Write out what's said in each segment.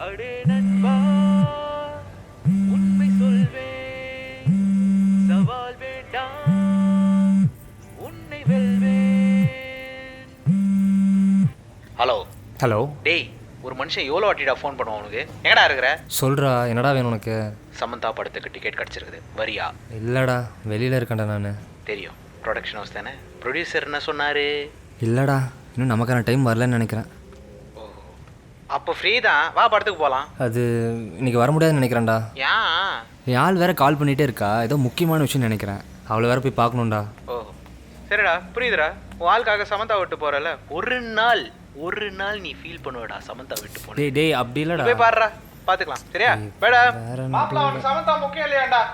அடே நண்பா உண்மை சொல்வேன், சவால் வேண்டாம் உன்னை வெல்வேன். Hello hello. டேய், ஒரு மனுஷன் எவ்வளோ வாட்டிடா ஃபோன் பண்ணுவான் உனக்கு? எங்கடா இருக்கிற? சொல்கிறா, என்னடா வேணும் உனக்கு? சமந்தா படத்துக்கு டிக்கெட் கிடச்சிருக்குது, வரியா? இல்லைடா, வெளியில் இருக்கேன்டா நான். தெரியும், ப்ரொடக்ஷன் ஹவுஸ் தானே. ப்ரொடியூசர் என்ன சொன்னார்? இல்லைடா, இன்னும் நமக்கான டைம் வரலன்னு நினைக்கிறேன். அப்போ ஃப்ரீ தான், வா படத்துக்கு போகலாம். அது இன்னைக்கு வர முடியாதுன்னு நினைக்கிறேன்டா. ஏன்? என் ஆள் வேறு கால் பண்ணிகிட்டே இருக்கா, ஏதோ முக்கியமான விஷயம் நினைக்கிறேன். அவளை வேறு போய் பார்க்கணுண்டா. ஓ சரிடா, புரியுதுடா. உன் ஆளுக்காக சமந்தா விட்டு போகிறல, ஒரு நாள் நீ ஃபீல் பண்ணுவடா சமந்தா விட்டு போன. டேய் டேய் அப்படி இல்லைடா. போய் பாருடா, பார்த்துக்கலாம். சரியா? பேடா மாப்பிள்ள, அவனுக்கு சமந்தா முக்கியம் இல்லையாண்டா.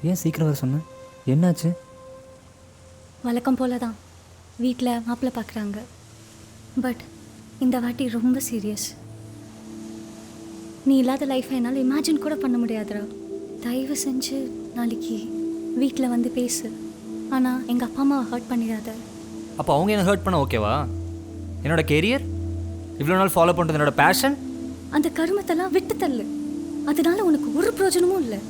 ஏன் சீக்கிரம் வர சொன்ன? என்னாச்சு? வழக்கம் போல தான், வீட்டில் மாப்பிள்ளை பார்க்குறாங்க. பட் இந்த வாட்டி ரொம்ப சீரியஸ். நீ இல்லாத லைஃப்பை என்னால் இமேஜின் கூட பண்ண முடியாதுடா. தயவு செஞ்சு நாளைக்கு வீட்டில் வந்து பேசு. ஆனால் எங்கள் அப்பா அம்மாவை ஹர்ட் பண்ணிடாத. அப்போ அவங்க என்ன ஹர்ட் பண்ண ஓகேவா? என்னோட கெரியர், இவ்வளோ நாள் ஃபாலோ பண்ணுறது என்னோட பேஷன். அந்த கருமத்தெல்லாம் விட்டு தள்ளு. அதனால உனக்கு ஒரு பிரயோஜனமும் இல்லை.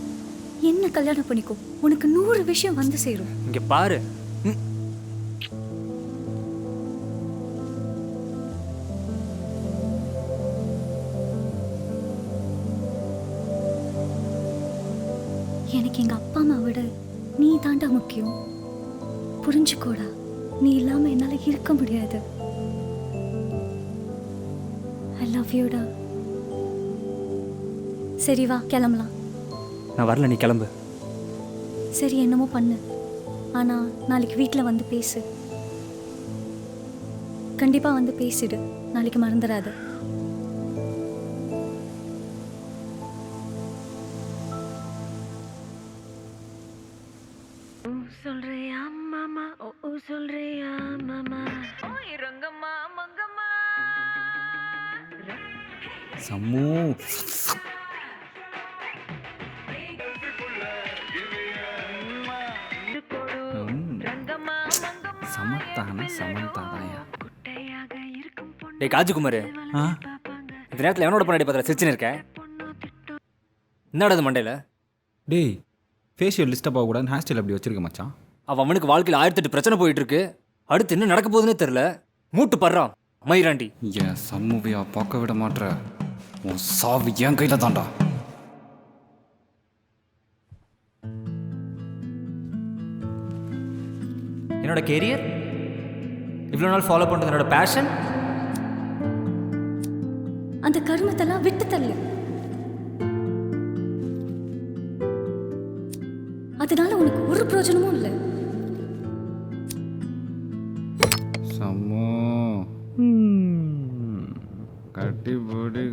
என்ன கல்யாணம் பண்ணிக்கோ, உனக்கு 100 விஷயம் வந்து சேரும். இங்கே பாரு. எனக்கு எங்கள் அப்பா அம்மா விட நீ தாண்டா முக்கியம். புரிஞ்சுக்கோடா, நீ இல்லாமல் என்னால் இருக்க முடியாது. ஐ லவ் யூடா. சரி வா கிளம்பலாம். நான் வரல, நீ கிளம்பு. சரி என்னமோ பண்ணு, ஆனால் நாளைக்கு வீட்டில் வந்து பேசு. கண்டிப்பாக வந்து பேசிடு, நாளைக்கு மறந்துடாது. சொல்றியா மாமா? ஓ சொல்றியா மாமா? ஓய் ரங்கம்மா மங்கம்மா சம்மு. சமத்தானா சமந்தா தாயா? டேய் காஜுகுமார், இந்த நேரத்தில் எவனோட பண்ணாடி பார்த்துற சிரிச்சுன்னு இருக்க? என்னடா அது மண்டையில்? டேய், ஃபேஷியல் லிஸ்ட்டாக போகக்கூடாதுன்னு ஹேர் ஸ்டைல் அப்படி வச்சிருக்க மச்சான். அவனுக்கு வாழ்க்கையில் 1008 பிரச்சனை போயிட்டு இருக்கு. அடுத்து என்ன நடக்க போகுதுன்னே தெரில. மூட்டு படுறான் மயிராண்டி. ஏன் சம்முவியா பார்க்க விட மாட்ற? உன் சாவு என் கையில் தான்டா. என்னோட கெரியர், இவ்வளோ நாள் ஃபாலோ பண்ணுறது என்னோட பேஷன். அந்த கருமத்தெல்லாம் விட்டு தள்ளு. அதனால உனக்கு ஒரு பிரயோஜனமும் இல்லை. சம்மு கட்டி போடி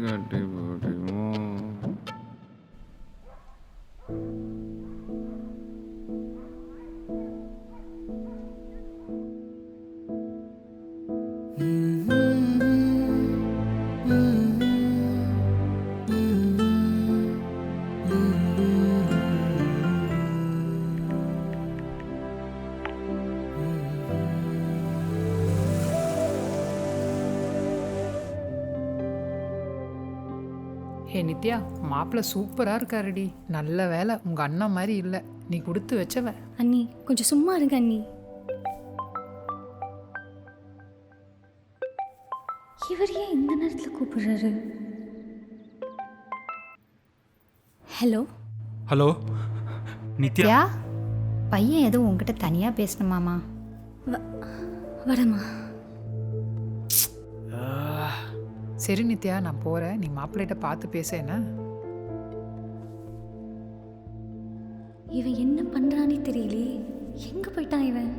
ஹே நித்யா, மாப்பிள்ளை சூப்பராக இருக்காருடி. நல்ல வேலை உங்கள் அண்ணா மாதிரி இல்லை, நீ கொடுத்து வச்சவ. அண்ணி கொஞ்சம் சும்மா இருங்க அண்ணி. இவர் ஏன் இந்த நேரத்தில் கூப்பிடுறாரு? ஹலோ ஹலோ நித்யா, பையன் எதுவும் உங்ககிட்ட தனியாக பேசணுமாமா? வரமா? சரி நித்யா, நான் போகிறேன். நீ மாப்பிள்ளைகிட்ட பார்த்து பேச என்ன. இவன் என்ன பண்ணுறானே தெரியலையே. எங்கே போயிட்டான் இவன்?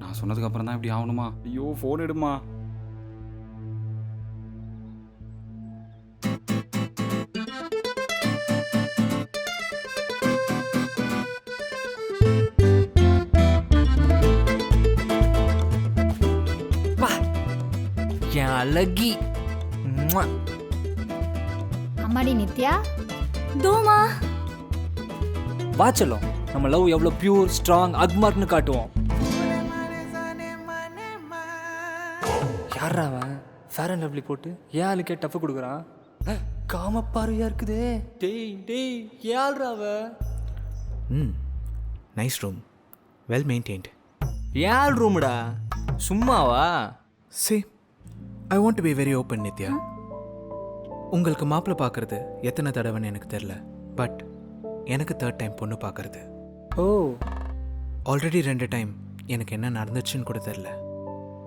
நான் சொன்னதுக்கு அப்புறம் தான் இப்படி ஆகணுமா? ஐயோ ஃபோன் எடுமா. அழகி. ம்ம். அம்மாடி நித்யா, தோமா வாச்சலும் நம்ம லவ் எவ்வளோ பியூர் ஸ்ட்ராங் அக்மார்க்னு காட்டுவோம். யாரா அவன் ஃபேர் அண்ட் லவ்லி போட்டு ஏன் ஆளுக்கே டஃப் கொடுக்குறான்? காம பார்வையா இருக்குதே. டேய் டேய் யாழ்ரா அவ? Nice room, well maintained. Yazh ரூம்டா, சும்மாவா? See, I want to be very open Nithya. உங்களுக்கு மாப்பிள்ளை பார்க்கறது எத்தனை தடவைன்னு எனக்கு தெரில, பட் எனக்கு 3rd டைம் பொண்ணு பார்க்கறது. ஓ, ஆல்ரெடி 2 டைம் எனக்கு என்ன நடந்துச்சுன்னு கூட தெரில,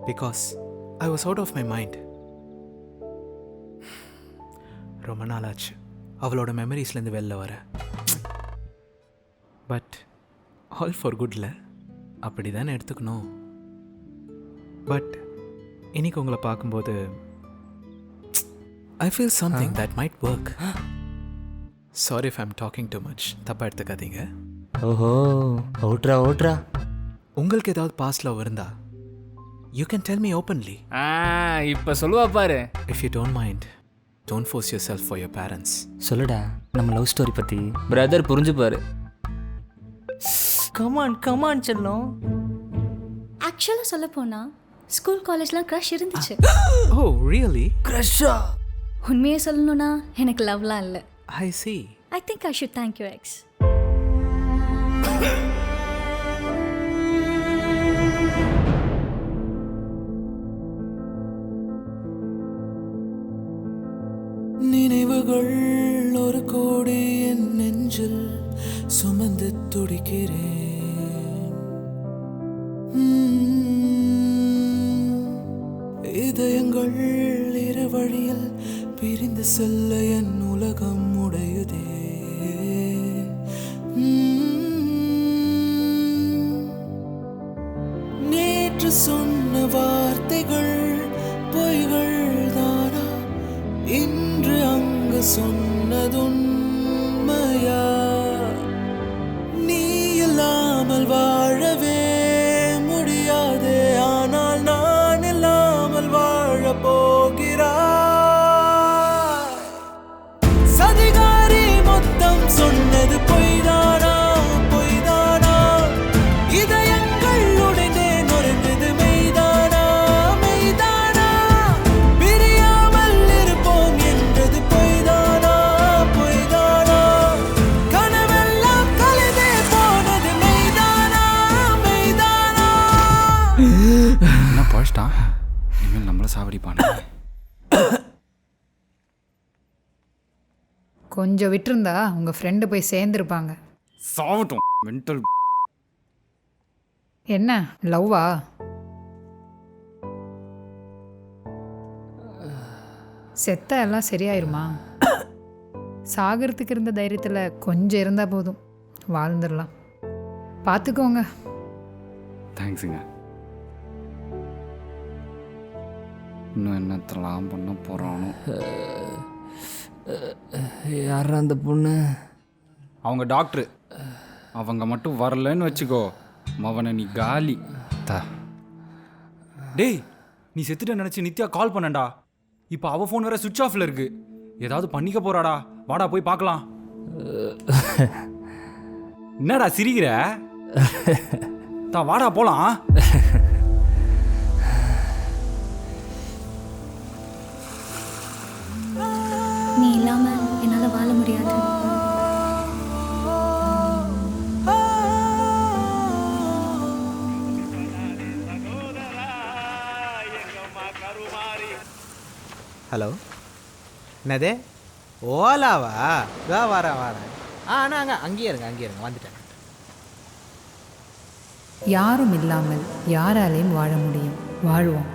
because I was out of my mind. ரொம்ப நாள் ஆச்சு அவளோட மெமரிஸ்லேருந்து வெளில வர. பட் ஆல் ஃபார் குட்ல, அப்படி தானே எடுத்துக்கணும். பட் இன்னைக்கு உங்களை பார்க்கும்போது I feel something that might work. Sorry if I'm talking too much, தப்பாக எடுத்துக்காதீங்க. ஓஹோ, ஓட்ரா ஓட்ரா. உங்களுக்கு ஏதாவது பாஸ்ட் லவ் இருந்தா you can tell me openly. இப்போ சொல்லுவா பாரு. If you don't mind, don't force your self for your parents. சொல்லுடா நம்ம லவ் ஸ்டோரி பற்றி. பிரதர் புரிஞ்சுப்பாரு. கமான் கமான் செல்லம். ஆக்சுவலாக சொல்ல போனால் ஸ்கூல் காலேஜ்லாம் க்ரஷ் இருந்துச்சு. ஓ ரியலி? க்ரஷ்ஷா? உண்மையை சொல்லணும்னா எனக்கு லவ்லாம் இல்லை. ஐ see. I think I should thank you X. நினைவுகள் ஒரு கோடி என் நெஞ்சில் சுமந்து துடிக்கிறேன். இதயங்கள் இரு வழியில் பிரிந்து செல்ல என் உலகம் உடையுதே. நேற்று சொன்ன வார்த்தைகள் பொய்கள் தானா, இன்று அங்கு சொன்னதுண்மையா? நீ இல்லாமல் வாழவே முடியாதே, ஆனால் நான் இல்லாமல் வாழ போகிறாய். சதிகாரி மொத்தம் சொன்னது பொய்தானா பொய்தானா? இதயங்கள் உடைந்தே நொறுங்குது மெய்தானா மெய்தானா? பிரியாமல் இருப்போம் என்றது பொய்தானா பொய்தானா? கனவெல்லாம் கலைந்தே போனது மெய்தானா மெய்தானா? என்ன பழச்சிட்டான்? இனிமேல் நம்மள சாவடிப்பானே. கொஞ்சம் விட்டுருந்தா உங்கள் ஃப்ரெண்டு போய் சேர்ந்துருப்பாங்க. சாவட்டும் மென்டல். என்ன லவ்வா? செத்தா எல்லாம் சரியாயிருமா? சாகிறதுக்கு இருந்த தைரியத்தில் கொஞ்சம் இருந்தால் போதும், வாழ்ந்துடலாம். பார்த்துக்கோங்க. தேங்க்ஸுங்க. இன்னும் என்னத்தெல்லாம் பண்ண போகிறானோ. யாரா அந்த பொண்ணு? அவங்க டாக்டரு. அவங்க மட்டும் வரலன்னு வச்சுக்கோ, மவனை நீ காலி. டேய், நீ செத்துட்ட நினச்சி நித்யா கால் பண்ணண்டா. இப்போ அவள் ஃபோன் வேற சுவிட்ச் ஆஃபில் இருக்கு. ஏதாவது பண்ணிக்க போறாடா. வாடா போய் பார்க்கலாம். என்னடா சிரிக்கிற? வாடா போலாம். நீ இல்லாமல் என்னால் வாழ முடியாது. ஹலோ, என்னது ஓலாவா? வரேன். அண்ணா அங்கேயே இருங்க வந்துட்டேன். யாரும் இல்லாமல் யாராலையும் வாழ முடியும். வாழ்வோம்.